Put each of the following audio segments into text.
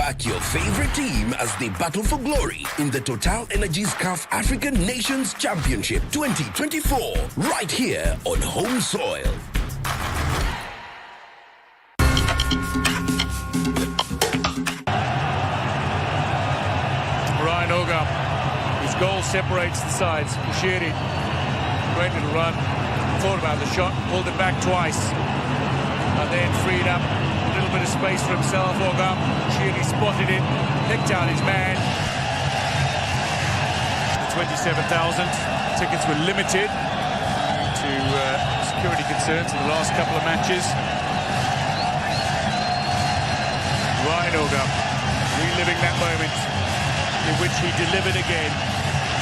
back your favorite team as they battle for glory in the Total Energies CAF African Nations Championship 2024, right here on home soil. Ryan Ogam, his goal separates the sides. Bushiri, great little run, thought about the shot, pulled it back twice, and then freed up a little bit of space for himself. Ogam, Bushiri spotted it, picked out his man. The 27,000 tickets were limited to security concerns in the last couple of matches. Ryan Ogam, reliving that moment in which he delivered again,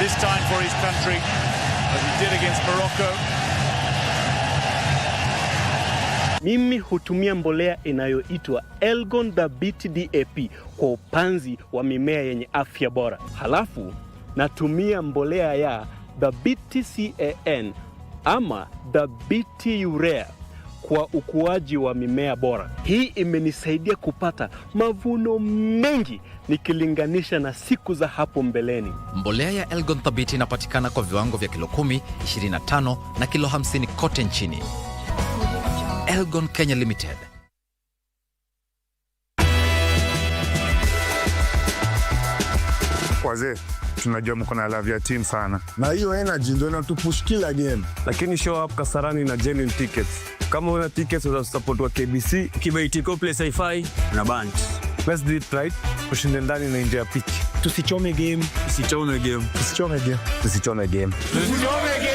this time for his country, as he did against Morocco. Mimi hutumia mbolea inayoitwa Elgon Dhabiti DAP kwa upanzi wa mimea yenye afya bora. Halafu natumia mbolea ya Dhabiti CAN ama Dhabiti Urea kwa ukuaji wa mimea bora. Hii imenisaidia kupata mavuno mengi nikilinganisha na siku za hapo mbeleni. Mbolea ya Elgon Dhabiti inapatikana kwa viwango vya kilo 10, 25 na kilo 50 kote nchini. Elgon Kenya Limited. Wazee, tunajua mko na love ya team sana. Na hiyo energy ndio inatupush kila game. Lakini show up Kasarani na genuine tickets. Kama una tickets za support wa KBC, Kibaitiko Play Sci-Fi na Bunch. Let's do it right. Tushinde ndani na nje ya pitch. Tusichome game. Tusichome game. Tusichome game. Tusichome game. Tusichome game.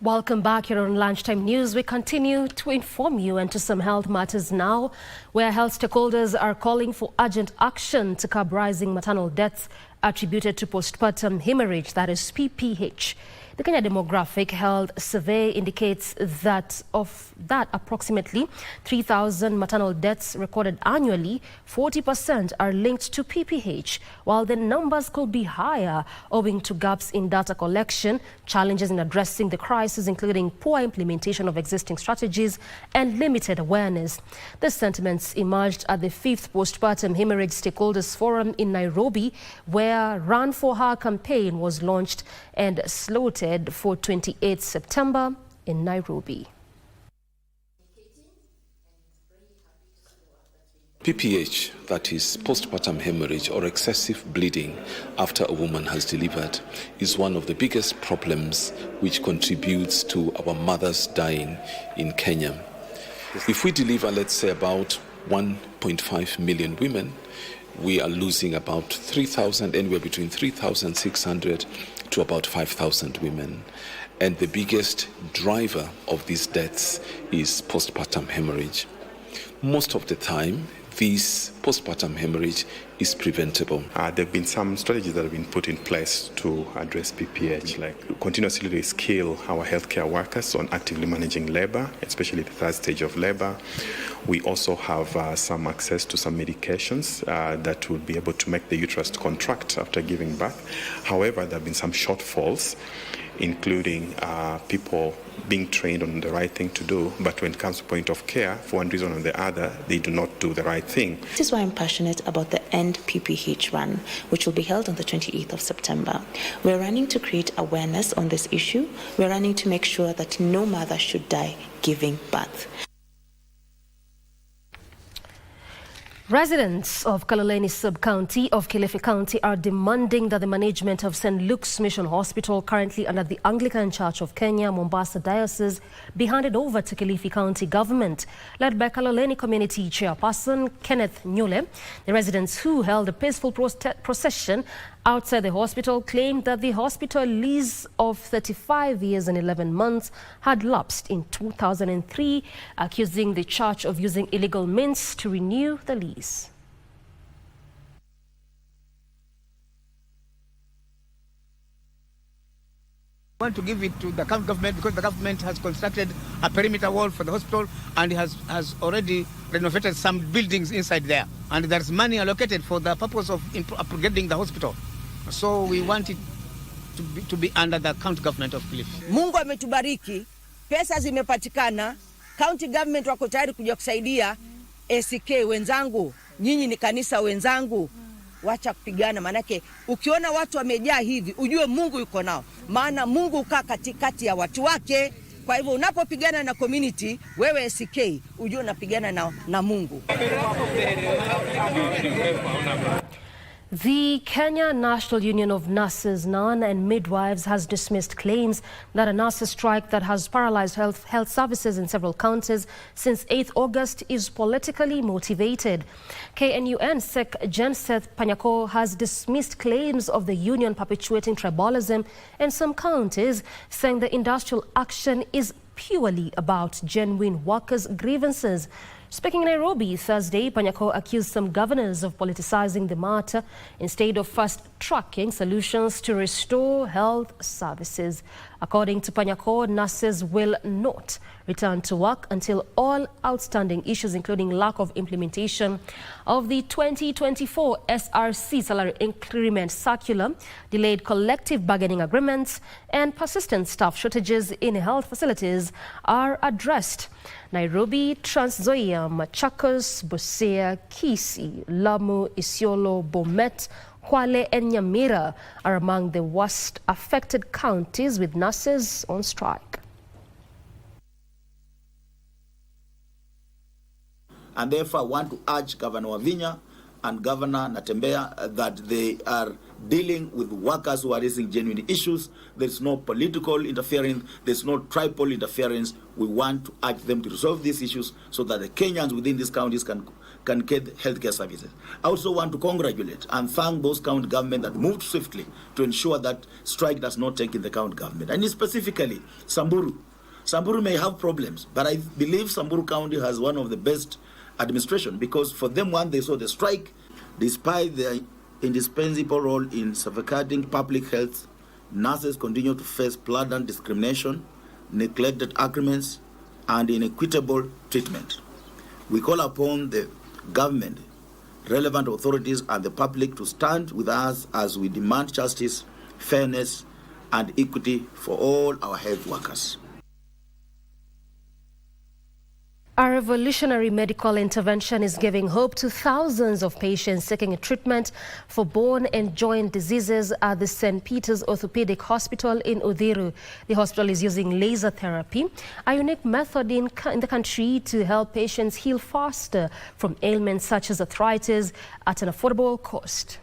Welcome back here on Lunchtime News. We continue to inform you into some health matters now, where health stakeholders are calling for urgent action to curb rising maternal deaths attributed to postpartum hemorrhage, that is PPH. The Kenya Demographic Health Survey indicates that of that approximately 3,000 maternal deaths recorded annually, 40% are linked to PPH, while the numbers could be higher owing to gaps in data collection, challenges in addressing the crisis, including poor implementation of existing strategies and limited awareness. The sentiments emerged at the 5th Postpartum Hemorrhage Stakeholders Forum in Nairobi, where Run for Her campaign was launched and slotted for 28 September in Nairobi. PPH, that is postpartum hemorrhage or excessive bleeding after a woman has delivered, is one of the biggest problems which contributes to our mothers dying in Kenya. If we deliver, let's say, about 1.5 million women, we are losing about 3,000, anywhere between 3,600 to about 5,000 women. And the biggest driver of these deaths is postpartum hemorrhage. Most of the time, this postpartum hemorrhage is preventable. There have been some strategies that have been put in place to address PPH, like continuously reskill our healthcare workers on actively managing labor, especially the third stage of labor. We also have some access to some medications that will be able to make the uterus contract after giving birth. However, there have been some shortfalls, including people being trained on the right thing to do, but when it comes to point of care, for one reason or the other, they do not do the right thing. This is why I'm passionate about the End PPH Run, which will be held on the 28th of September. We're running to create awareness on this issue. We're running to make sure that no mother should die giving birth. Residents of Kaloleni sub-county of Kilifi County are demanding that the management of St. Luke's Mission Hospital, currently under the Anglican Church of Kenya, Mombasa Diocese, be handed over to Kilifi County government. Led by Kaloleni Community Chairperson Kenneth Nyule, the residents who held a peaceful procession outside the hospital claimed that the hospital lease of 35 years and 11 months had lapsed in 2003, accusing the church of using illegal means to renew the lease. We want to give it to the county government because the government has constructed a perimeter wall for the hospital and has already renovated some buildings inside there, and there's money allocated for the purpose of upgrading the hospital. So we want it to be under the county government of Kilifi. Mungu ametubariki, pesa zimepatikana, county government wako tayari kuja kusaidia. ACK wenzangu, nyinyi ni kanisa wenzangu, wacha kupigana, manake ukiona watu wamejaa hivi ujue Mungu yuko nao, maana Mungu ukaa katikati ya watu wake. Kwa hivyo unapopigana na community, wewe ACK ujue unapigana na Mungu. The Kenya National Union of Nurses, NAN, and Midwives has dismissed claims that a nurses' strike that has paralyzed health services in several counties since 8th August is politically motivated. KNUN Sec Jenseth Panyako has dismissed claims of the union perpetuating tribalism in some counties, saying the industrial action is purely about genuine workers' grievances. Speaking in Nairobi Thursday, Panyako accused some governors of politicizing the matter instead of fast-tracking solutions to restore health services. According to Panyako, nurses will not return to work until all outstanding issues, including lack of implementation of the 2024 SRC salary increment circular, delayed collective bargaining agreements, and persistent staff shortages in health facilities, are addressed. Nairobi, Trans Nzoia, Machakos, Busia, Kisii, Lamu, Isiolo, Bomet, Kwale and Nyamira are among the worst affected counties with nurses on strike. And therefore I want to urge Governor Wavinya and Governor Natembeya that they are dealing with workers who are raising genuine issues. There's no political interference, there's no tribal interference. We want to urge them to resolve these issues so that the Kenyans within these counties can get healthcare services. I also want to congratulate and thank those county governments that moved swiftly to ensure that strike does not take in the county government. And specifically, Samburu. Samburu may have problems, but I believe Samburu County has one of the best administration, because for them, when they saw the strike, despite their indispensable role in safeguarding public health, nurses continue to face blatant discrimination, neglected agreements, and inequitable treatment. We call upon the government, relevant authorities, and the public to stand with us as we demand justice, fairness, and equity for all our health workers. A revolutionary medical intervention is giving hope to thousands of patients seeking treatment for bone and joint diseases at the St. Peter's Orthopedic Hospital in Uthiru. The hospital is using laser therapy, a unique method in the country to help patients heal faster from ailments such as arthritis at an affordable cost.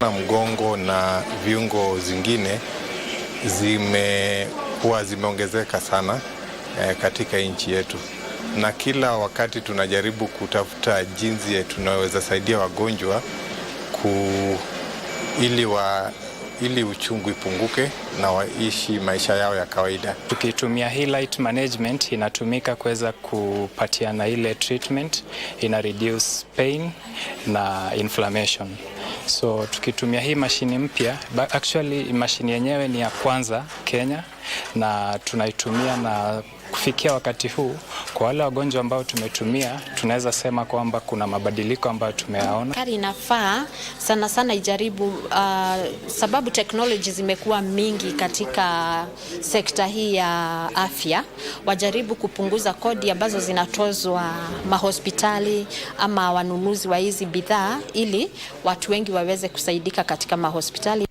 Mgongo na viungo zingine zimeongezeka sana katika nchi yetu, na kila wakati tunajaribu kutafuta jinsi tunaweza saidia wagonjwa ili uchungu ipunguke na waishi maisha yao ya kawaida. Tukitumia hii light management inatumika kuweza kupatiana ile treatment, ina reduce pain na inflammation. So tukitumia hii mashini mpya, actually mashini yenyewe ni ya kwanza Kenya, na tunaitumia na kufikia wakati huu kwa wale wagonjwa ambao tumetumia, tunaweza sema kwamba kuna mabadiliko ambayo tumeyaona. Kari inafaa sana sana ijaribu, sababu technology zimekuwa mingi katika sekta hii ya afya, wajaribu kupunguza kodi ambazo zinatozwa mahospitali ama wanunuzi wa hizi bidhaa, ili watu wengi waweze kusaidika katika mahospitali.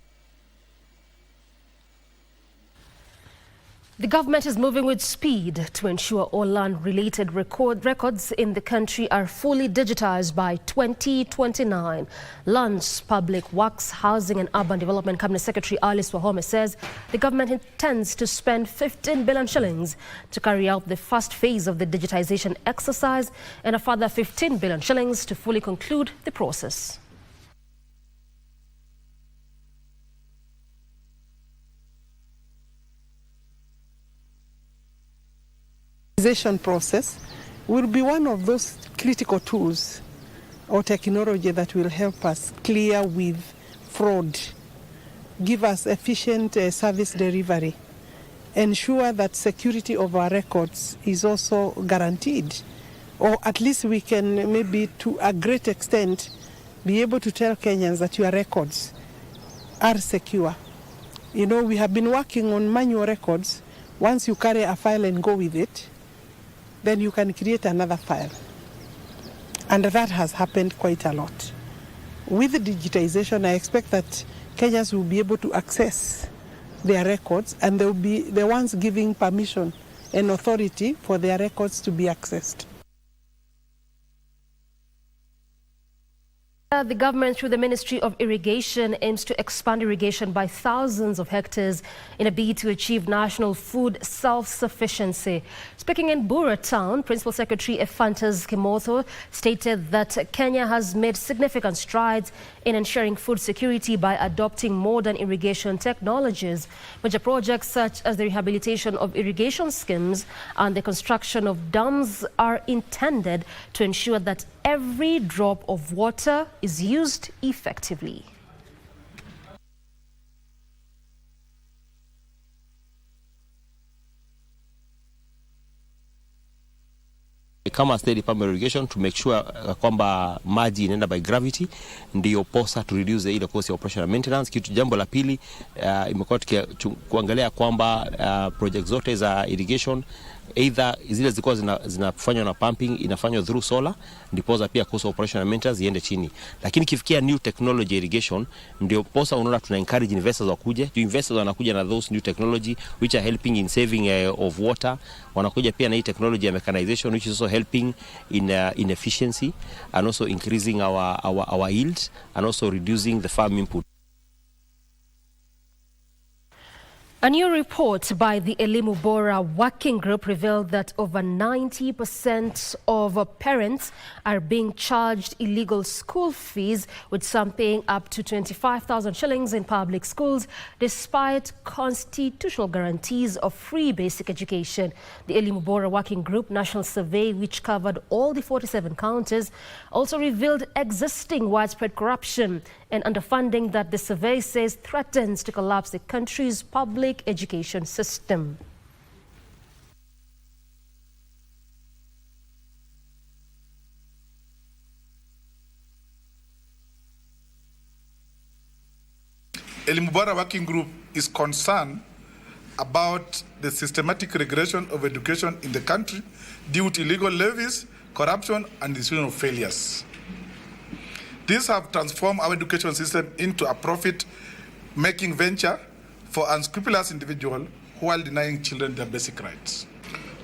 The government is moving with speed to ensure all land-related records in the country are fully digitized by 2029. Lands, Public Works, Housing and Urban Development Cabinet Secretary Alice Wahome says the government intends to spend 15 billion shillings to carry out the first phase of the digitization exercise and a further 15 billion shillings to fully conclude the process. Digitization process will be one of those critical tools or technology that will help us clear with fraud, give us efficient service delivery, ensure that security of our records is also guaranteed, or at least we can maybe to a great extent be able to tell Kenyans that your records are secure. You know, we have been working on manual records. Once you carry a file and go with it, then you can create another file. And that has happened quite a lot. With the digitization, I expect that Kenyans will be able to access their records, and they will be the ones giving permission and authority for their records to be accessed. The government, through the Ministry of Irrigation, aims to expand irrigation by thousands of hectares in a bid to achieve national food self-sufficiency. Speaking in Bura Town, Principal Secretary Ephantas Kimotho stated that Kenya has made significant strides in ensuring food security by adopting modern irrigation technologies. Major projects such as the rehabilitation of irrigation schemes and the construction of dams are intended to ensure that every drop of water is used effectively. Kama State Department of Irrigation to make sure kwamba maji inaenda by gravity, ndio posa to reduce ile cost ya operation and maintenance. Kitu jambo la pili, imekuwa kuangalia kwamba project zote za irrigation either zile zilikuwa zinafanywa na pumping inafanywa through solar, ndipoza pia cost of operation and maintenance iende chini. Lakini kifikia new technology irrigation, ndio posa unaona tuna encourage investors wakuje. Investors wanakuja na those new technology which are helping in saving of water. Wanakuja pia na hii technology ya mechanization which is also helping in efficiency and also increasing our yield and also reducing the farm input. A new report by the Elimu Bora Working Group revealed that over 90% of parents are being charged illegal school fees, with some paying up to 25,000 shillings in public schools, despite constitutional guarantees of free basic education. The Elimu Bora Working Group National Survey, which covered all the 47 counties, also revealed existing widespread corruption and underfunding that the survey says threatens to collapse the country's public education system. Elimu Bora Working Group is concerned about the systematic regression of education in the country due to illegal levies, corruption, and institutional failures. These have transformed our education system into a profit-making venture for unscrupulous individuals who are denying children their basic rights.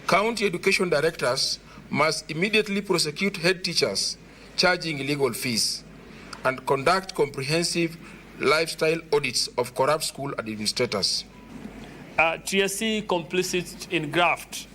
County education directors must immediately prosecute head teachers charging illegal fees and conduct comprehensive lifestyle audits of corrupt school administrators. TSC complicit in graft.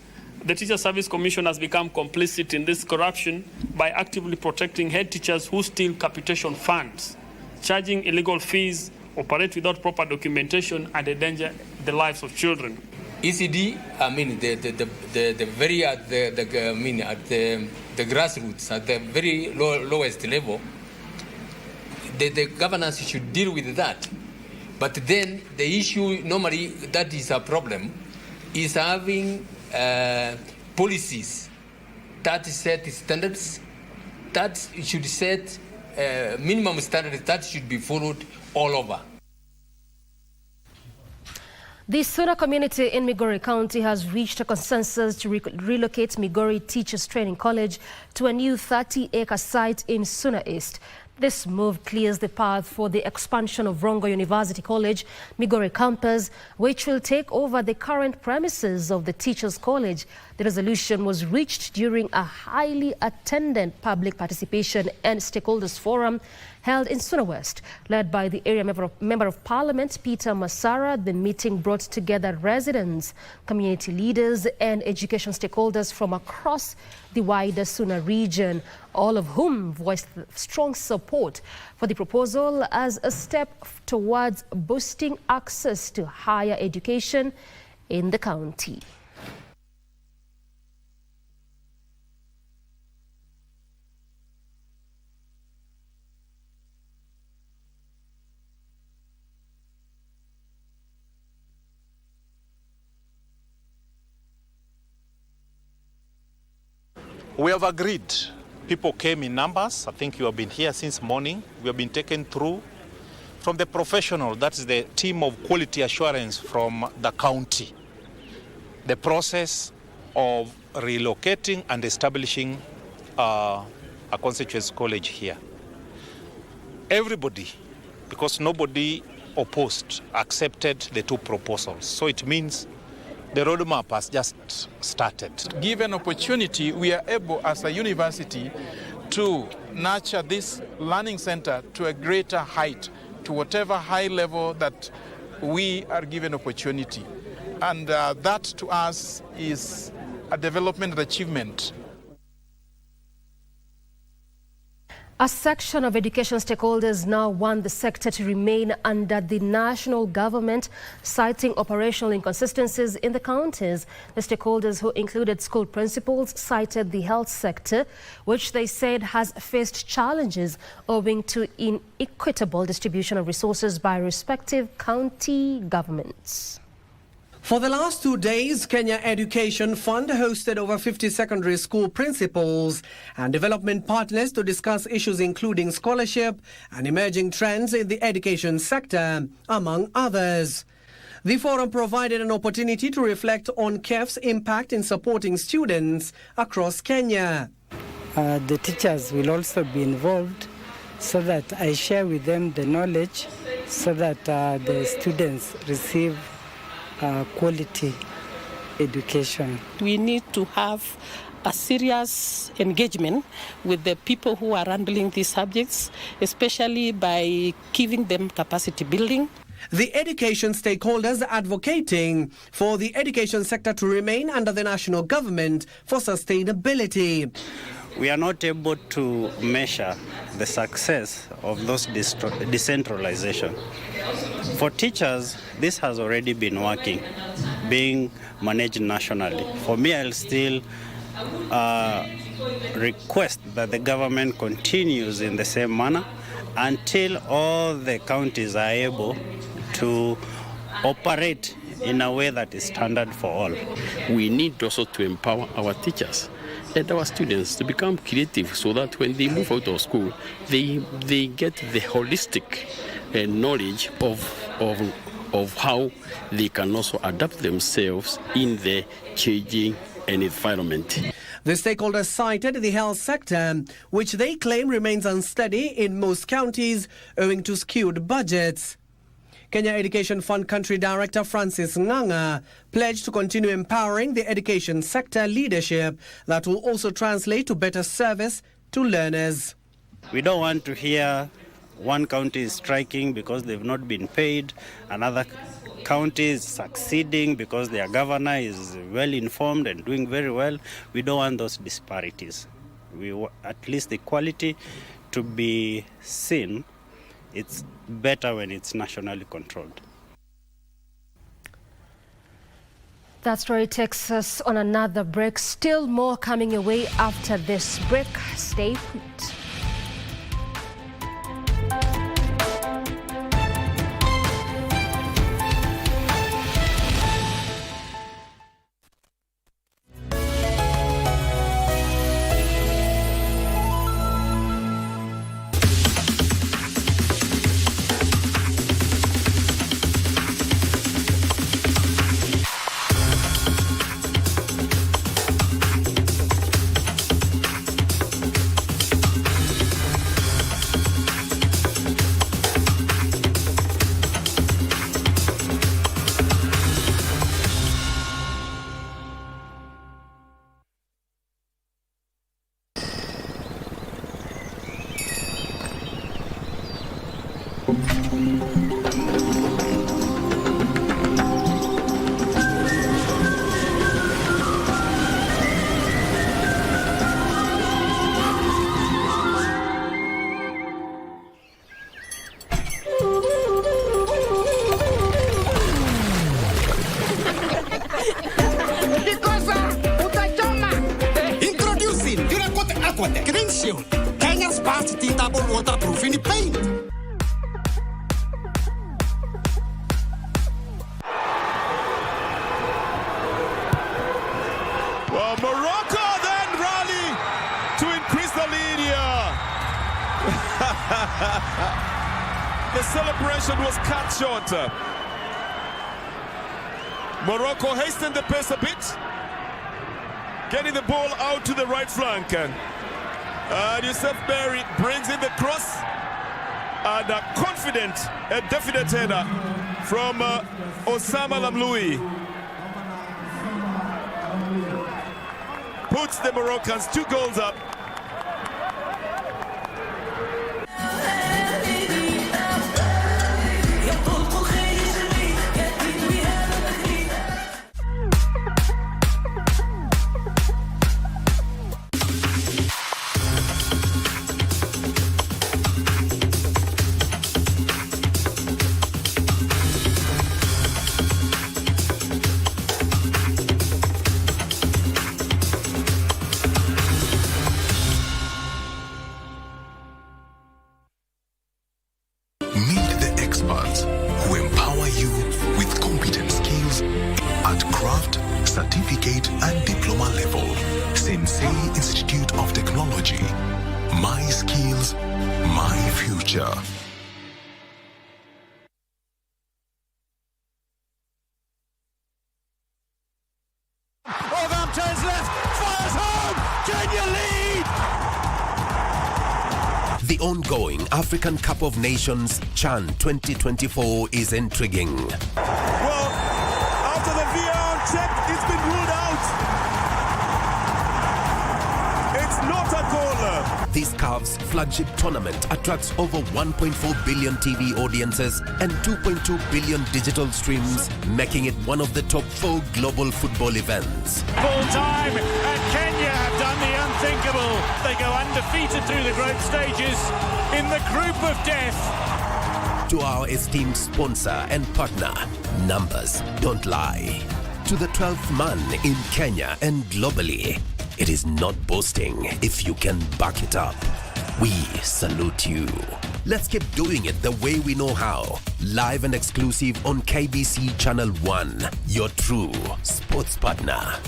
The Teacher Service Commission has become complicit in this corruption by actively protecting head teachers who steal capitation funds, charging illegal fees, operate without proper documentation, and endanger the lives of children. ECD, I mean, the very at the grassroots, at the very lowest level, the governance should deal with that. But then the issue normally that is a problem is having policies that set standards, that should set minimum standards that should be followed all over. The Suna community in Migori County has reached a consensus to relocate Migori Teachers Training College to a new 30-acre site in Suna East. This move clears the path for the expansion of Rongo University College, Migori campus, which will take over the current premises of the Teachers College. The resolution was reached during a highly attended public participation and stakeholders forum held in Suna West. Led by the area member of Parliament, Peter Masara, the meeting brought together residents, community leaders and education stakeholders from across the wider Suna region, all of whom voiced strong support for the proposal as a step towards boosting access to higher education in the county. We have agreed. People came in numbers. I think you have been here since morning. We have been taken through from the professional, that's the team of quality assurance from the county, the process of relocating and establishing a constituency college here. Everybody, because nobody opposed, accepted the two proposals. So it means the roadmap has just started. Given opportunity, we are able as a university to nurture this learning center to a greater height, to whatever high level that we are given opportunity. And that to us is a development and achievement. A section of education stakeholders now want the sector to remain under the national government, citing operational inconsistencies in the counties. The stakeholders, who included school principals, cited the health sector, which they said has faced challenges owing to inequitable distribution of resources by respective county governments. For the last 2 days, Kenya Education Fund hosted over 50 secondary school principals and development partners to discuss issues including scholarship and emerging trends in the education sector, among others. The forum provided an opportunity to reflect on KEF's impact in supporting students across Kenya. The teachers will also be involved so that I share with them the knowledge so that the students receive quality education. We need to have a serious engagement with the people who are handling these subjects, especially by giving them capacity building. The education stakeholders advocating for the education sector to remain under the national government for sustainability. We are not able to measure the success of those decentralization. For teachers, this has already been working, being managed nationally. For me, I'll still request that the government continues in the same manner until all the counties are able to operate in a way that is standard for all. We need also to empower our teachers and our students to become creative so that when they move out of school, they get the holistic knowledge of how they can also adapt themselves in the changing environment. The stakeholders cited the health sector, which they claim remains unsteady in most counties owing to skewed budgets. Kenya Education Fund Country Director Francis Nganga pledged to continue empowering the education sector leadership that will also translate to better service to learners. We don't want to hear one county is striking because they've not been paid, another county is succeeding because their governor is well informed and doing very well. We don't want those disparities. We want at least the quality to be seen. It's better when it's nationally controlled. That story takes us on another break. Still more coming your way after this break. Stay put. Kenya's fast tintable waterproof in the paint. Well, Morocco then rally to increase the lead here. The celebration was cut short. Morocco hastened the pace a bit, getting the ball out to the right flank. And Youssef Berry brings in the cross, and a confident, a definite header from Osama Lamloui puts the Moroccans 2 goals up. The ongoing African Cup of Nations CHAN 2024 is intriguing. Well, after the VAR check, it's been ruled out. It's not a goal. This CAF's flagship tournament attracts over 1.4 billion TV audiences and 2.2 billion digital streams, making it one of the top 4 global football events. Full time, and Kenya have done the unthinkable. They go undefeated through the group stages in the group of death. To our esteemed sponsor and partner, numbers don't lie. To the 12th man in Kenya and globally, it is not boasting if you can back it up. We salute you. Let's keep doing it the way we know how. Live and exclusive on KBC Channel 1, your true sports partner.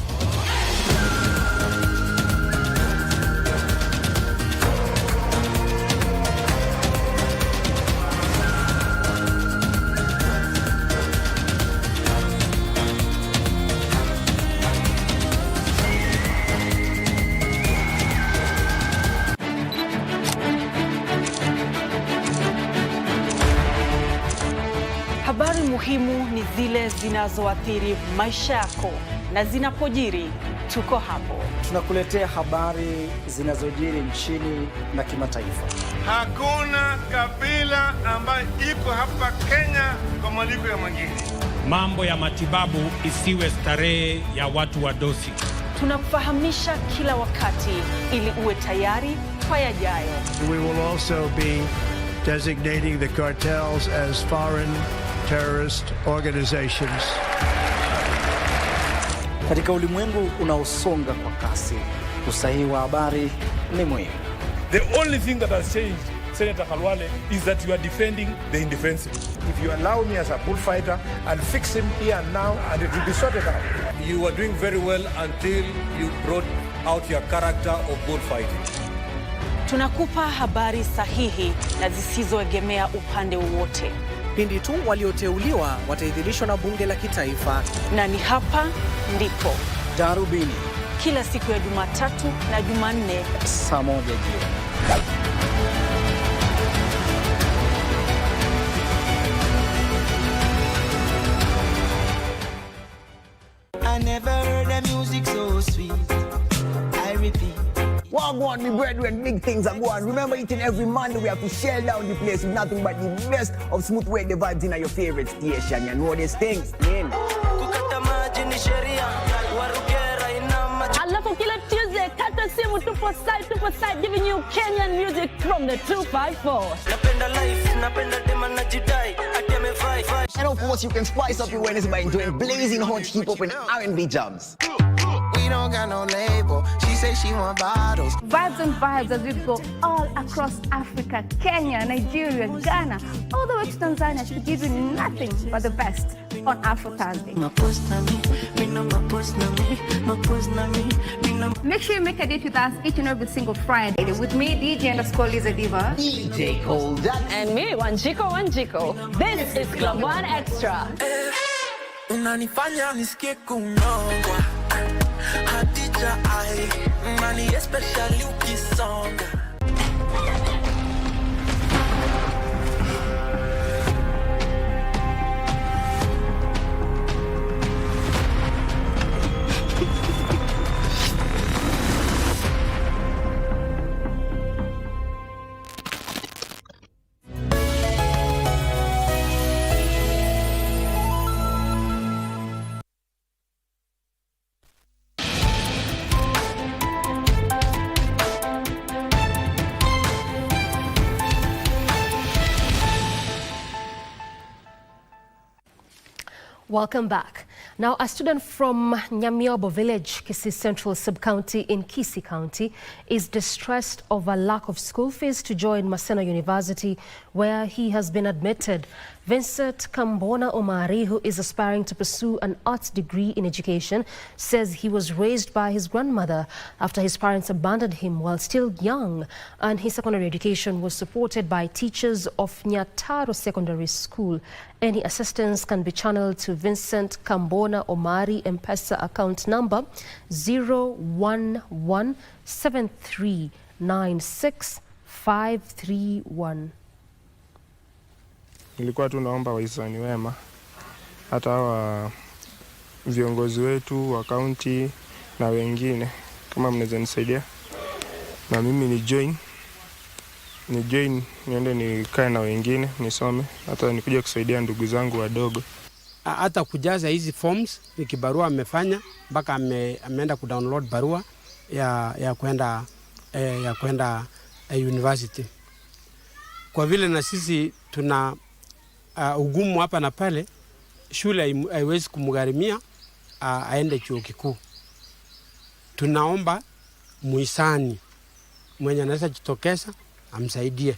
Habari muhimu ni zile zinazoathiri maisha yako, na zinapojiri tuko hapo. Tunakuletea habari zinazojiri nchini na kimataifa. Hakuna kabila ambayo iko hapa Kenya kwa malipo ya mwingine. Mambo ya matibabu isiwe starehe ya watu wa dosi. Tunakufahamisha kila wakati ili uwe tayari kwa yajayo. We will also be designating the cartels as foreign terrorist organizations. Katika ulimwengu unaosonga kwa kasi, usahihi wa habari ni muhimu. The only thing that has changed, Senator Khalwale, is that you are defending the indefensible. If you allow me as a bullfighter, I'll fix him here and now, and it will be sorted out. You were doing very well until you brought out your character of bullfighting. Tunakupa habari sahihi na zisizoegemea upande wowote. Pindi tu walioteuliwa wataidhinishwa na bunge la kitaifa. Na ni hapa ndipo Darubini, kila siku ya Jumatatu na Jumanne saa 1 jioni. I never heard the music so sweet. I repeat. on, me brethren, big things are going. Remember, each and every Monday we have to shell down the place with nothing but the best of smooth way the vibes in your favorite station. You know these things, man. Alafu kila Tuesday, kata simu tupo side, giving you Kenyan music from the 254. And of course, you can spice up your Wednesday by enjoying blazing hot hip-hop and R&B jams. We don't got no label. She say she want bottles. Vibes and vibes as we go all across Africa, Kenya, Nigeria, Ghana, all the way to Tanzania to give you nothing but the best on Afro Thursday. Make sure you make a date with us each and every single Friday with me, DJ_Liza Diva, DJ Cold, and me, Wanjiko. This is Club One Extra. Unanifanya nisikie kunongwa. Hadija ai, mani especially ukisonga. Welcome back. Now, a student from Nyamiobo village, Kisii Central Sub-County in Kisii County, is distressed over lack of school fees to join Maternal University, where he has been admitted. Vincent Kambona Omari, who is aspiring to pursue an arts degree in education, says he was raised by his grandmother after his parents abandoned him while still young, and his secondary education was supported by teachers of Nyataro Secondary School. Any assistance can be channeled to Vincent Kambona Omari M-Pesa account number 01173965531. Nilikuwa tu naomba wahisani wema, hata hawa viongozi wetu wa kaunti na wengine, kama mnaweza nisaidia na mimi ni join niende nikae na wengine nisome, hata nikuja kusaidia ndugu zangu wadogo. Hata kujaza hizi forms ni kibarua amefanya, mpaka ameenda kudownload barua ya kwenda university. Kwa vile na sisi tuna ugumu hapa na pale, shule haiwezi kumgharimia aende chuo kikuu. Tunaomba muhisani mwenye anaweza jitokeza amsaidie.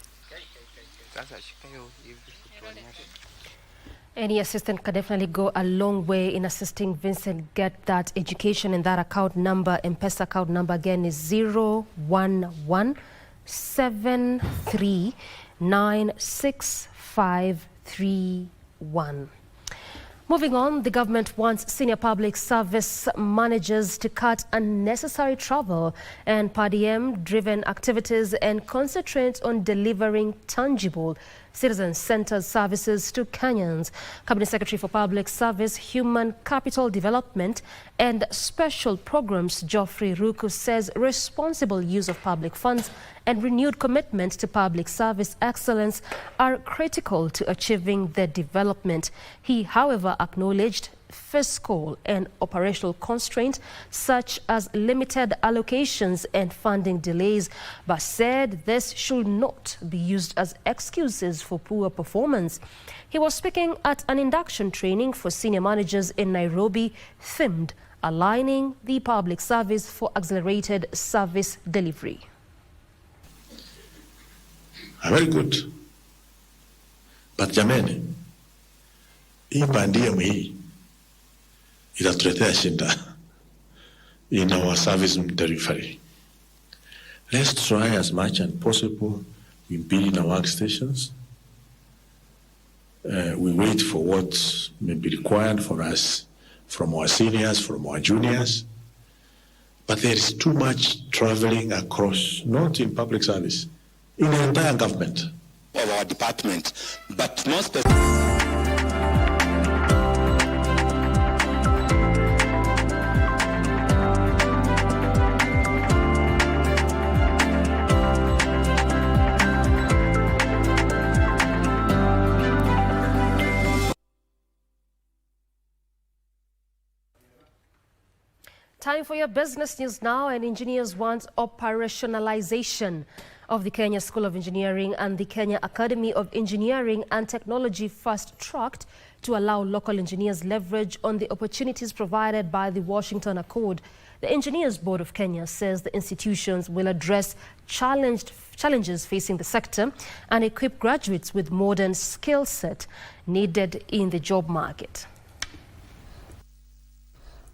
Any assistance can definitely go a long way in assisting Vincent get that education, and that account number, M-Pesa account number again is 01173965531. Moving on, the government wants senior public service managers to cut unnecessary travel and per diem-driven activities and concentrate on delivering tangible citizen-centered services to Kenyans. Cabinet Secretary for Public Service, Human Capital Development and Special Programs, Geoffrey Ruku, says responsible use of public funds and renewed commitment to public service excellence are critical to achieving the development. He, however, acknowledged fiscal and operational constraints such as limited allocations and funding delays, but said this should not be used as excuses for poor performance. He was speaking at an induction training for senior managers in Nairobi, themed Aligning the Public Service for Accelerated Service Delivery. Very good. But jameni, hii bandia hii itatuletea shinda in our service delivery. Let's try as much as possible. We build in our workstations. We wait for what may be required for us from our seniors, from our juniors. But there is too much traveling across, not in public service, in the entire government. Of our department, but more specifically. Time for your business news now, and engineers want operationalization of the Kenya School of Engineering and the Kenya Academy of Engineering and Technology fast-tracked to allow local engineers leverage on the opportunities provided by the Washington Accord. The Engineers Board of Kenya says the institutions will address challenges facing the sector and equip graduates with modern skill set needed in the job market.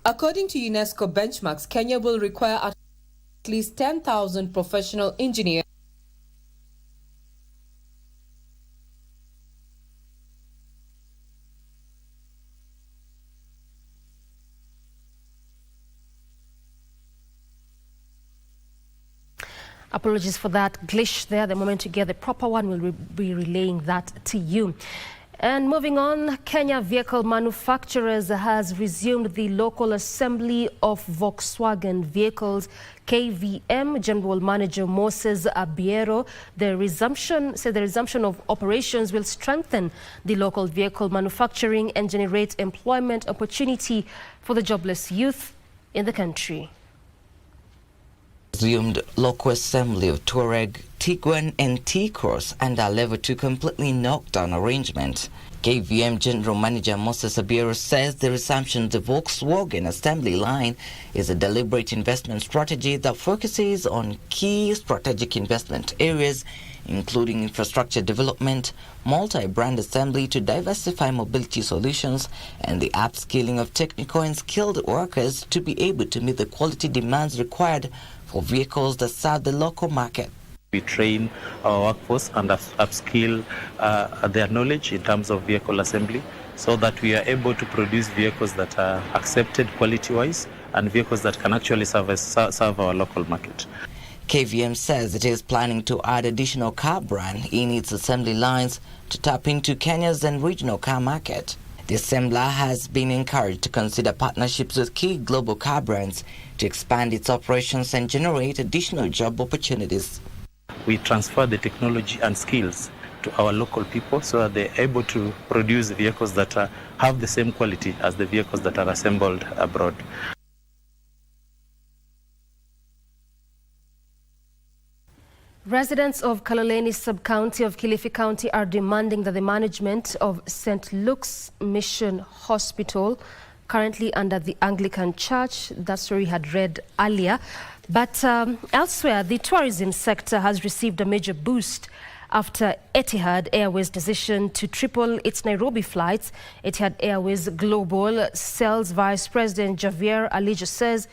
According to UNESCO benchmarks, Kenya will require at least 10,000 professional engineers. Apologies for that glitch there. The moment you get the proper one, we'll be relaying that to you. And moving on, Kenya Vehicle Manufacturers has resumed the local assembly of Volkswagen vehicles. KVM General Manager Moses Abiero the resumption of operations will strengthen the local vehicle manufacturing and generate employment opportunity for the jobless youth in the country. Resumed local assembly of Touareg, Tiguan and T-Cross under Level 2 completely knocked down arrangement. KVM General Manager Moses Abiero says the resumption of the Volkswagen assembly line is a deliberate investment strategy that focuses on key strategic investment areas, including infrastructure development, multi-brand assembly to diversify mobility solutions, and the upskilling of technical and skilled workers to be able to meet the quality demands required for vehicles that serve the local market. We train our workforce and upskill their knowledge in terms of vehicle assembly so that we are able to produce vehicles that are accepted quality-wise and vehicles that can actually serve our local market. KVM says it is planning to add additional car brand in its assembly lines to tap into Kenya's and regional car market. The assembler has been encouraged to consider partnerships with key global car brands to expand its operations and generate additional job opportunities. We transfer the technology and skills to our local people so that they're able to produce vehicles that have the same quality as the vehicles that are assembled abroad. Residents of Kaloleni sub-county of Kilifi County are demanding that the management of St. Luke's Mission Hospital, currently under the Anglican Church, that story had read earlier. But elsewhere, the tourism sector has received a major boost after Etihad Airways' decision to triple its Nairobi flights. Etihad Airways Global Sales Vice President Javier Alijo says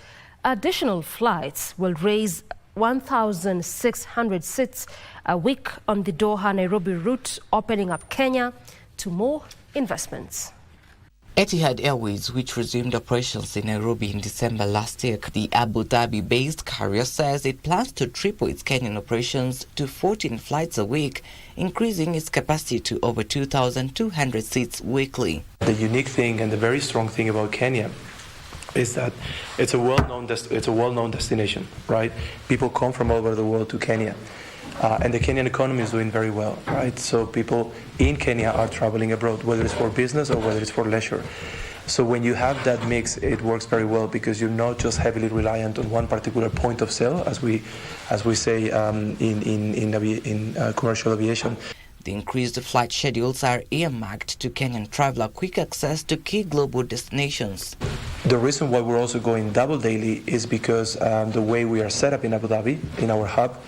additional flights will raise 1,600 seats a week on the Doha-Nairobi route, opening up Kenya to more investments. Etihad Airways, which resumed operations in Nairobi in December last year, the Abu Dhabi-based carrier says it plans to triple its Kenyan operations to 14 flights a week, increasing its capacity to over 2,200 seats weekly. The unique thing and the very strong thing about Kenya is that it's a well-known destination, right? People come from all over the world to Kenya. And the Kenyan economy is doing very well, right? So people in Kenya are traveling abroad, whether it's for business or whether it's for leisure. So when you have that mix, it works very well because you're not just heavily reliant on one particular point of sale, as we say in commercial aviation. The increased flight schedules are earmarked to Kenyan traveler quick access to key global destinations. The reason why we're also going double daily is because the way we are set up in Abu Dhabi, in our hub,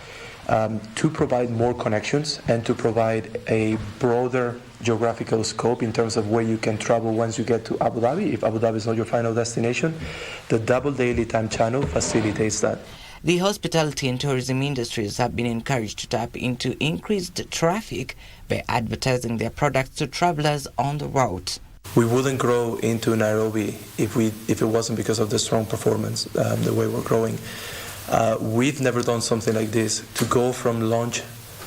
to provide more connections and to provide a broader geographical scope in terms of where you can travel once you get to Abu Dhabi. If Abu Dhabi is not your final destination, the double daily time channel facilitates that. The hospitality and tourism industries have been encouraged to tap into increased traffic by advertising their products to travelers on the route. We wouldn't grow into Nairobi if it wasn't because of the strong performance, the way we're growing. We've never done something like this. To go from launch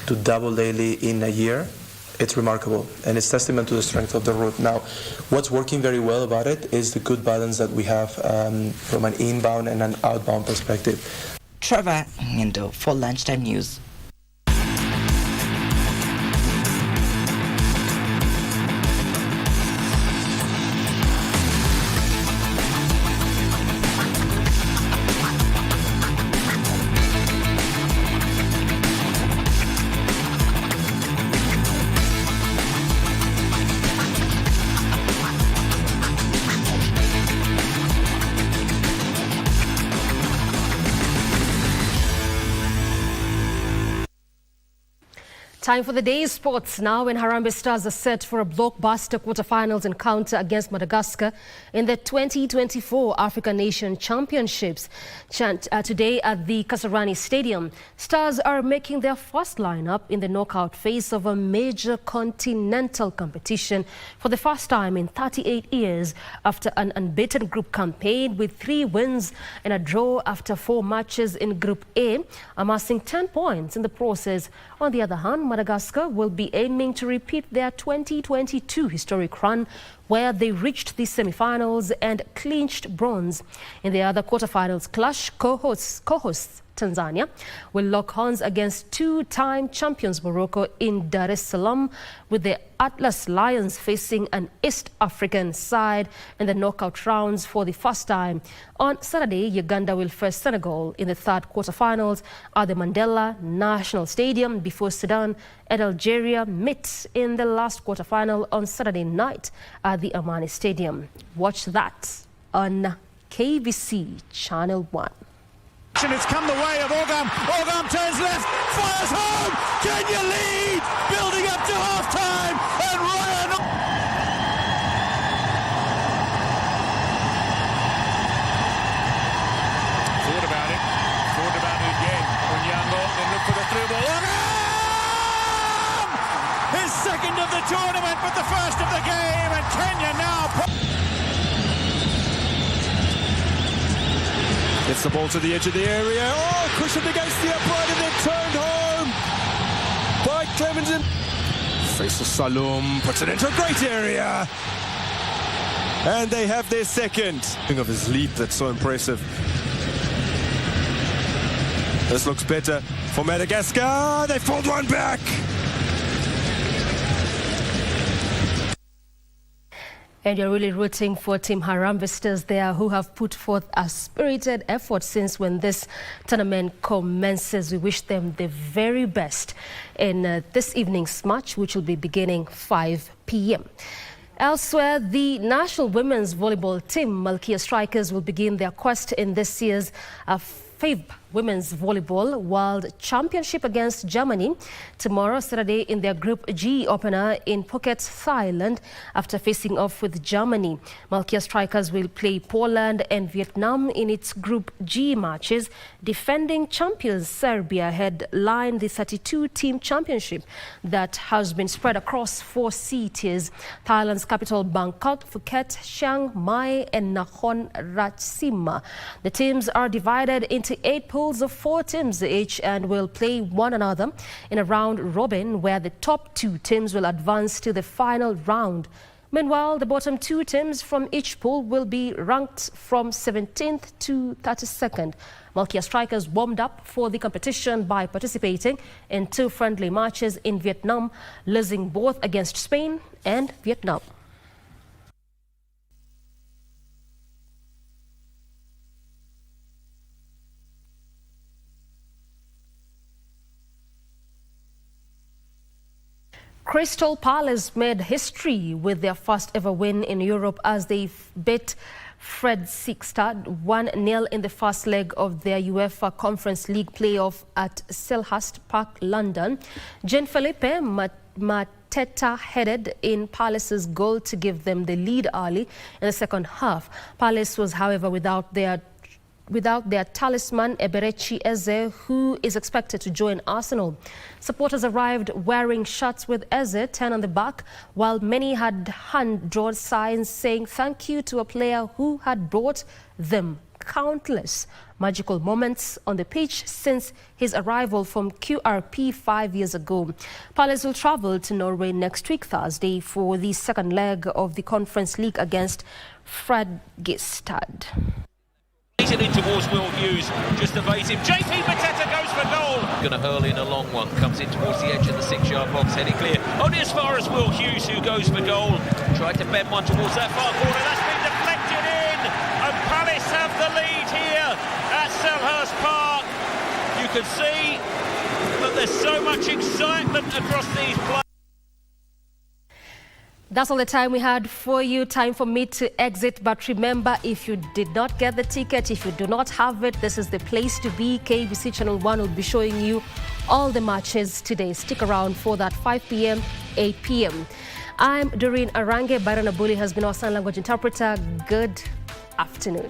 to double daily in a year, it's remarkable, and it's testament to the strength of the route. Now, what's working very well about it is the good balance that we have from an inbound and an outbound perspective. Trevor Ngendo for Lunchtime News. Time for the day's sports now, when Harambee Stars are set for a blockbuster quarterfinals encounter against Madagascar in the 2024 African Nation Championships. Today at the Kasarani Stadium, Stars are making their first lineup in the knockout phase of a major continental competition for the first time in 38 years after an unbeaten group campaign with 3 wins and a draw after 4 matches in Group A, amassing 10 points in the process. On the other hand, Madagascar will be aiming to repeat their 2022 historic run, where they reached the semi-finals and clinched bronze. In the other quarterfinals clash, co-hosts Tanzania will lock horns against 2-time champions Morocco in Dar es Salaam, with the Atlas Lions facing an East African side in the knockout rounds for the first time. On Saturday, Uganda will face Senegal in the third quarterfinals at the Mandela National Stadium before Sudan and Algeria meet in the last quarterfinal on Saturday night at the Amani Stadium. Watch that on KBC Channel 1. It's come the way of Orgam. Orgam turns left, fires home. Kenya lead, building up to half-time, and Ryan. Thought about it again. Onyango, then look for the through ball. Orgam! His second of the tournament, but the first of the game, and Kenya now. Gets the ball to the edge of the area. Oh, cushioned against the upright and then turned home by Clemens. Faisal Salum puts it into a great area. And they have their second. Of his leap, that's so impressive. This looks better for Madagascar. They pulled one back. And you're really rooting for Team Harambee Stars there, who have put forth a spirited effort since when this tournament commences. We wish them the very best in this evening's match, which will be beginning 5 p.m. Elsewhere, the national women's volleyball team, Malkia Strikers, will begin their quest in this year's FIVB Women's Volleyball World Championship against Germany tomorrow, Saturday, in their Group G opener in Phuket, Thailand, after facing off with Germany. Malkia Strikers will play Poland and Vietnam in its Group G matches. Defending champions Serbia headlined the 32-team championship that has been spread across 4 cities: Thailand's capital Bangkok, Phuket, Chiang Mai, and Nakhon Ratchasima. The teams are divided into 8 pools of 4 teams each and will play one another in a round robin, where the top 2 teams will advance to the final round. Meanwhile, the bottom 2 teams from each pool will be ranked from 17th to 32nd. Malkia Strikers warmed up for the competition by participating in 2 friendly matches in Vietnam, losing both against Spain and Vietnam. Crystal Palace made history with their first ever win in Europe as they beat Fredrikstad 1-0 in the first leg of their UEFA Conference League playoff at Selhurst Park, London. Jean-Philippe Mateta headed in Palace's goal to give them the lead early in the second half. Palace was, however, without their talisman Eberechi Eze, who is expected to join Arsenal. Supporters arrived wearing shirts with Eze 10 on the back, while many had hand-drawn signs saying thank you to a player who had brought them countless magical moments on the pitch since his arrival from QRP 5 years ago. Palace will travel to Norway next week, Thursday, for the second leg of the Conference League against Fredrikstad. In towards Will Hughes, just evasive. JP Mateta goes for goal. Going to hurl in a long one, comes in towards the edge of the 6-yard box, heading clear. Only as far as Will Hughes, who goes for goal. Tried to bend one towards that far corner. That's been deflected in, and Palace have the lead here at Selhurst Park. You can see that there's so much excitement across these players. That's all the time we had for you. Time for me to exit. But remember, if you did not get the ticket, if you do not have it, this is the place to be. KBC Channel 1 will be showing you all the matches today. Stick around for that 5 p.m., 8 p.m. I'm Doreen Arange. Byron Abuli has been our sign language interpreter. Good afternoon.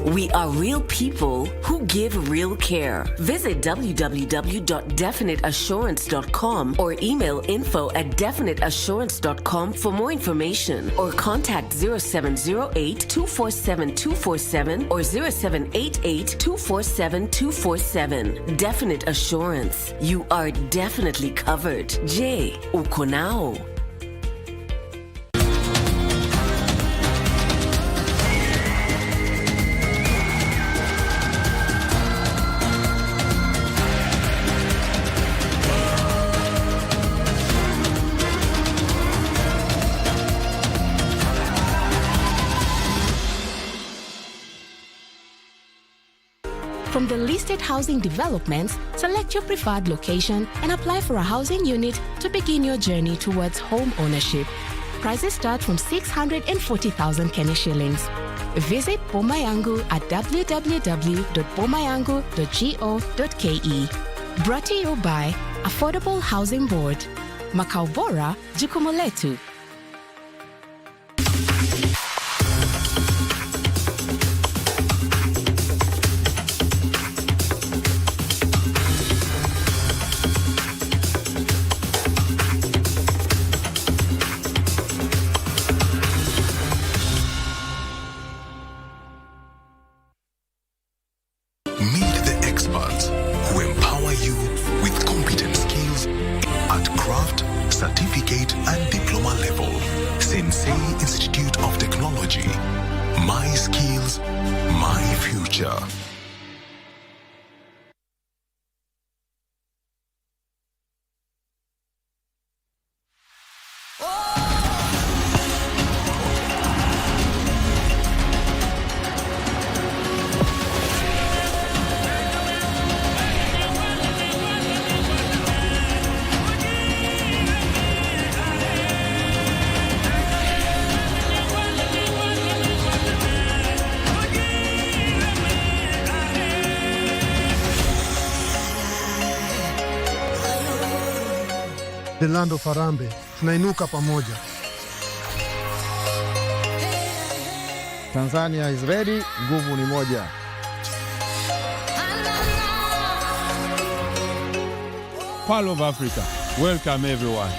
We are real people who give real care. Visit www.definiteassurance.com or email info@definiteassurance.com for more information, or contact 0708-247-247 or 0788-247-247. Definite Assurance. You are definitely covered. Je, uko nao. From the listed housing developments, select your preferred location and apply for a housing unit to begin your journey towards home ownership. Prices start from 640,000 Kenya shillings. Visit Boma Yangu at www.bomayangu.go.ke. Brought to you by Affordable Housing Board. Makao Bora, Jukumu letu. The land of Harambe, tunainuka pamoja. Tanzania is ready, nguvu ni moja. Pearl of Africa, welcome everyone.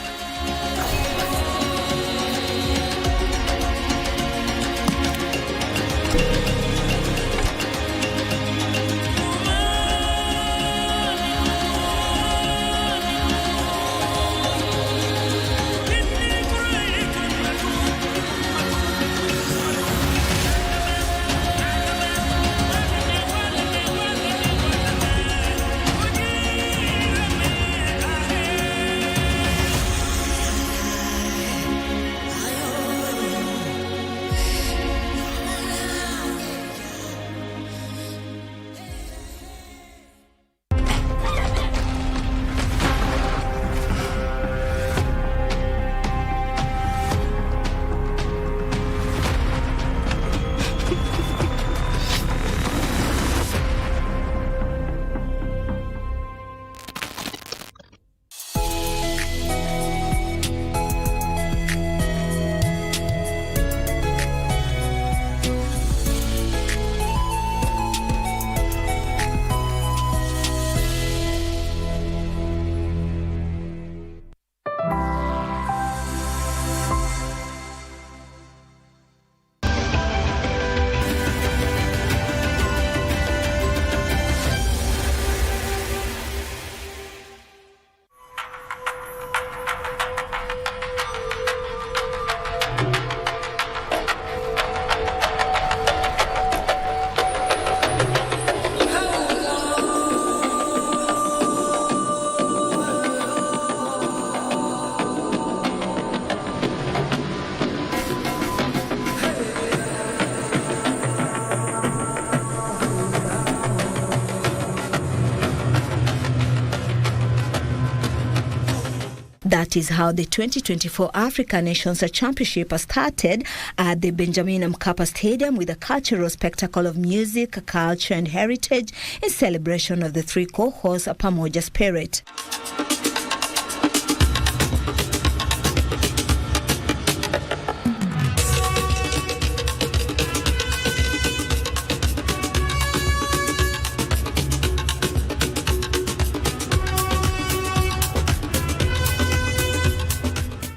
That is how the 2024 Africa Nations Championship started at the Benjamin Mkapa Stadium with a cultural spectacle of music, culture and heritage in celebration of the three cohorts' Pamoja spirit.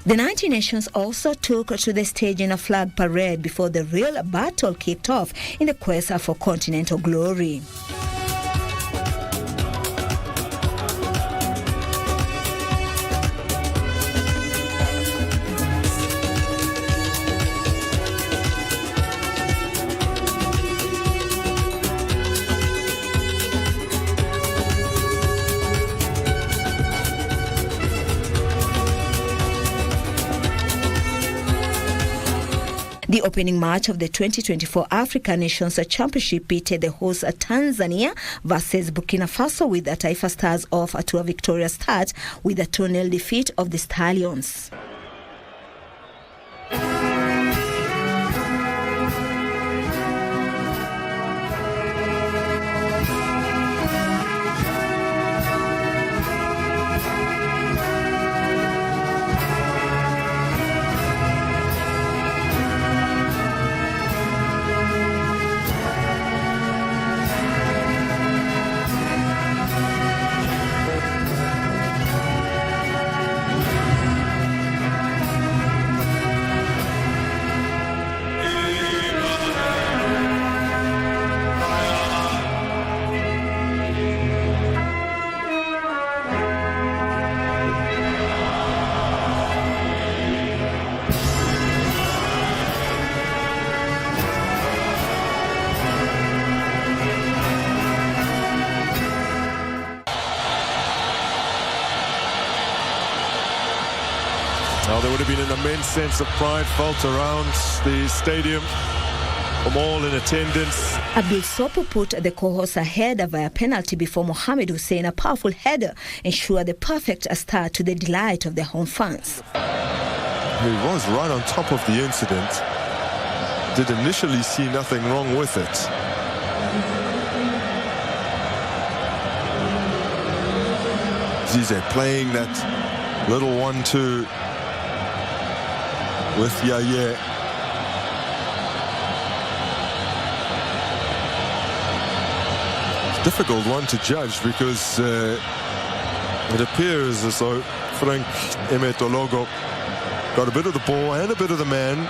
The 90 nations also took to the stage in a flag parade before the real battle kicked off in the quest for continental glory. The opening match of the 2024 Africa Nations Championship pitted the host Tanzania versus Burkina Faso with the Taifa Stars off to a victorious start with a 2-0 defeat of the Stallions. Now, there would have been an immense sense of pride felt around the stadium from all in attendance. Abdul Sopo put the cohorts ahead via penalty before Mohamed Hussein, a powerful header, ensured the perfect start to the delight of the home fans. He was right on top of the incident. Did initially see nothing wrong with it. Zize playing that little 1-2 with Yaya. It's a difficult one to judge because it appears as though Frank Emetologo got a bit of the ball and a bit of the man.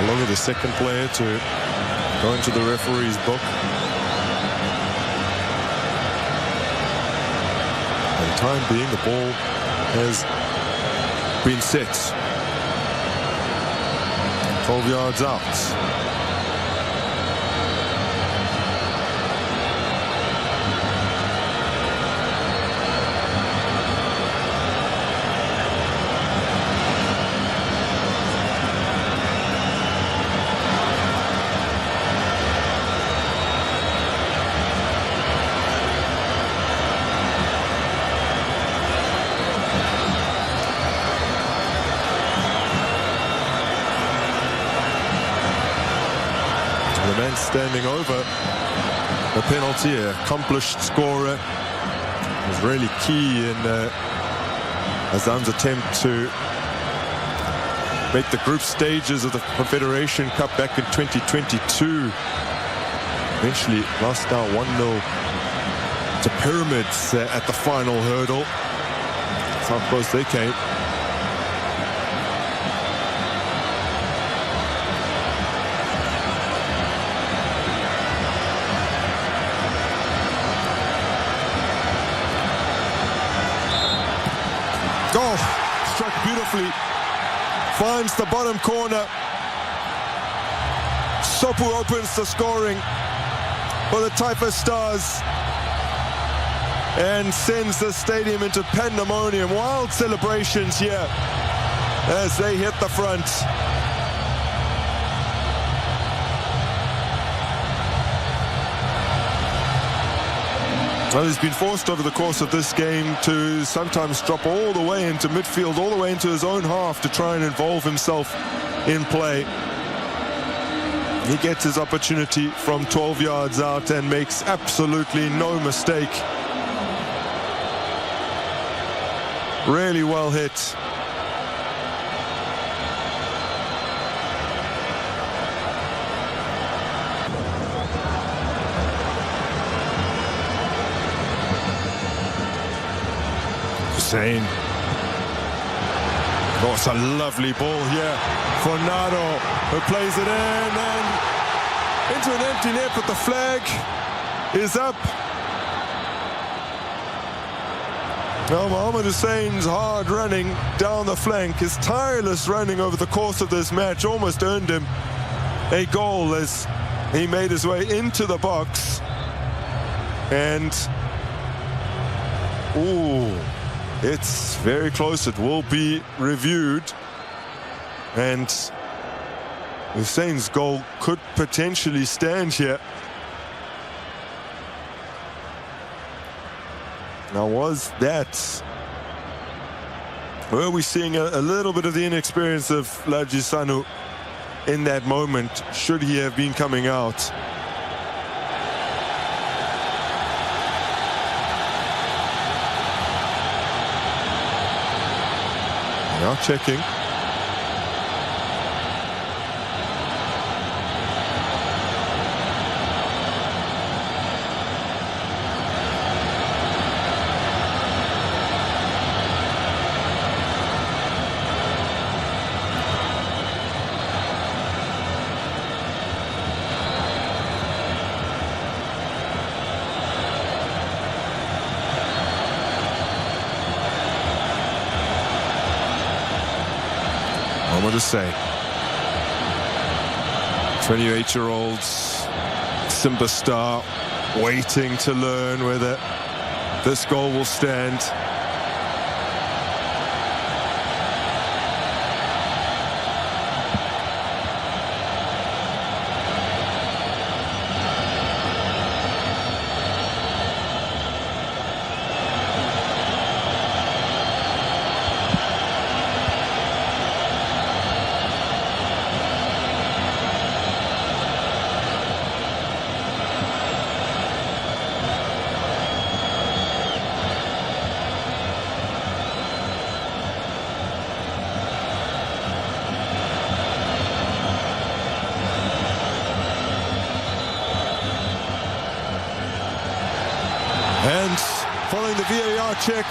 Longer the second player to go into the referee's book. For the time being, the ball has been set. 12 yards out. The man standing over the penalty, accomplished scorer, was really key in Azam's attempt to make the group stages of the Confederation Cup back in 2022. Eventually lost out 1-0 to Pyramids at the final hurdle. That's how close they came. beautifully. Finds the bottom corner. Sopu opens the scoring for the Taifa Stars and sends the stadium into pandemonium. Wild celebrations here as they hit the front. Well, he's been forced over the course of this game to sometimes drop all the way into midfield, all the way into his own half to try and involve himself in play. He gets his opportunity from 12 yards out and makes absolutely no mistake. Really well hit. Hussein. Oh, it's a lovely ball here for Nado, who plays it in and into an empty net, but the flag is up. Now, Mohamed Hussein's hard running down the flank, his tireless running over the course of this match almost earned him a goal as he made his way into the box. And, ooh, it's very close. It will be reviewed. And Hussein's goal could potentially stand here. Now, were we seeing a little bit of the inexperience of Lajisanu in that moment, should he have been coming out? Now checking. What to say? 28-year-old Simba star waiting to learn whether this goal will stand. And following the VAR check,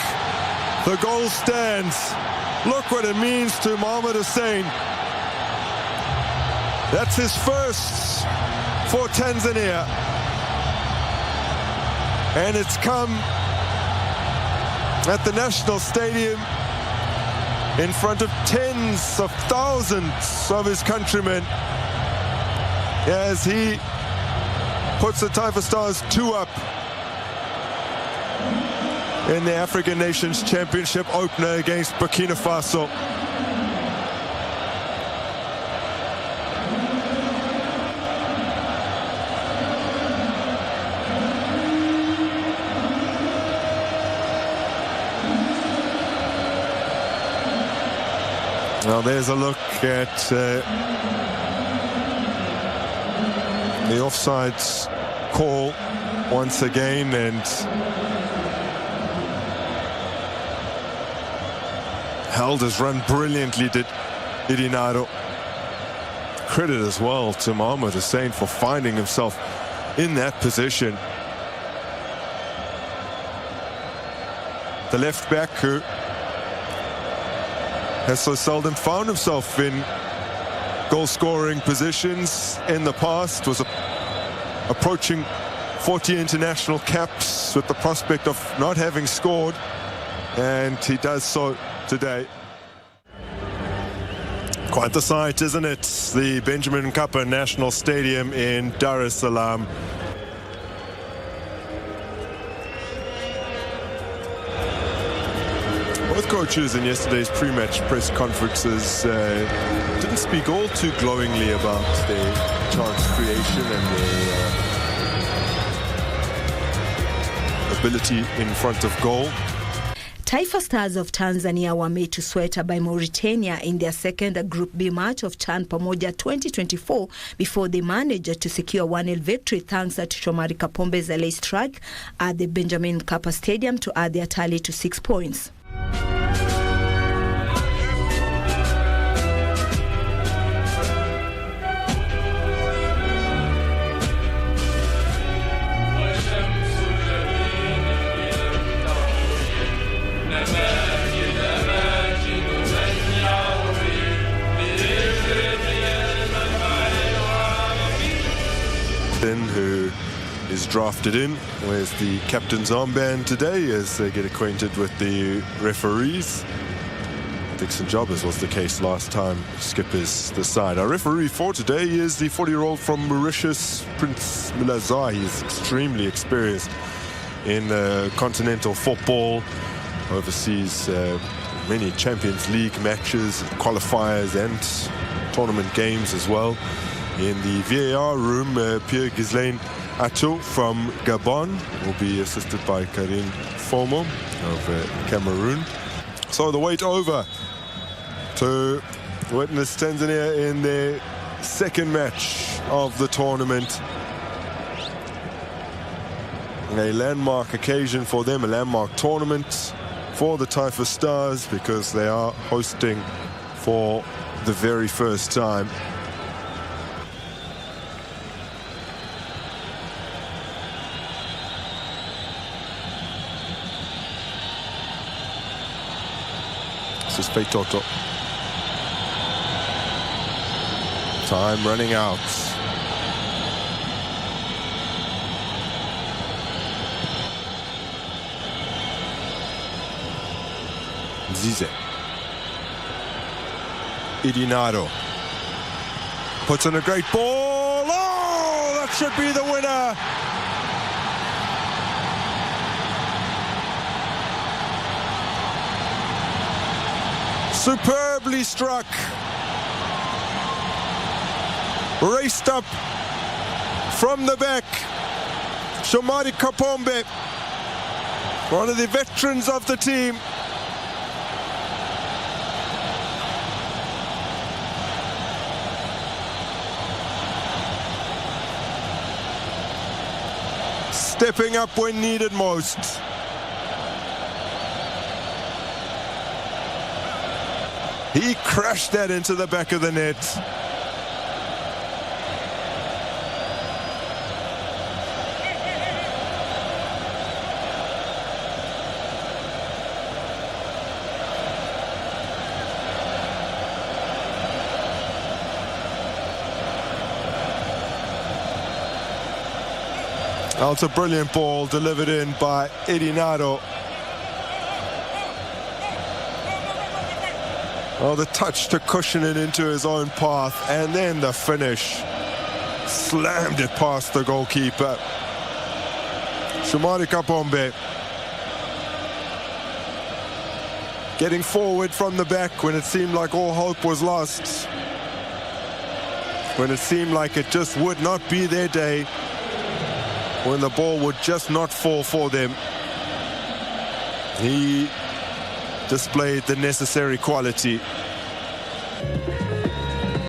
the goal stands. Look what it means to Mohamed Hussein. That's his first for Tanzania. And it's come at the National Stadium in front of tens of thousands of his countrymen as he puts the Taifa Stars 2-up in the African Nations Championship opener against Burkina Faso. Now there's a look at the offsides call once again, and held his run brilliantly, did Idinado. Credit as well to Mohamed Hussein for finding himself in that position. The left back who has so seldom found himself in goal-scoring positions in the past, was approaching 40 international caps with the prospect of not having scored, and he does so today. Quite the sight, isn't it? The Benjamin Mkapa National Stadium in Dar es Salaam. Both coaches in yesterday's pre-match press conferences didn't speak all too glowingly about their chance creation and their ability in front of goal. Taifa Stars of Tanzania were made to sweat by Mauritania in their second Group B match of CHAN Pamoja 2024 before they managed to secure 1-0 victory thanks to Shomari Kapombe's late strike at the Benjamin Mkapa Stadium to add their tally to 6 points. Who is drafted in, wears the captain's armband today as they get acquainted with the referees. Dixon Jobbers was the case last time, skippers the side. Our referee for today is the 40-year-old from Mauritius, Prince Milazar. He's extremely experienced in continental football, oversees many Champions League matches, qualifiers and tournament games as well. In the VAR room, Pierre Ghislaine Acho from Gabon will be assisted by Karim Fomo of Cameroon. So the wait over to witness Tanzania in their second match of the tournament. A landmark occasion for them, a landmark tournament for the Taifa Stars because they are hosting for the very first time. This is Feitoto. Time running out. Zize. Idinado. Puts in a great ball. Oh, that should be the winner. Superbly struck. Raced up from the back. Shomari Kapombe, one of the veterans of the team. Stepping up when needed most. He crashed that into the back of the net. That's a brilliant ball delivered in by Idinado. Oh, the touch to cushion it into his own path, and then the finish. Slammed it past the goalkeeper. Shomari Kapombe getting forward from the back when it seemed like all hope was lost. When it seemed like it just would not be their day. When the ball would just not fall for them. He displayed the necessary quality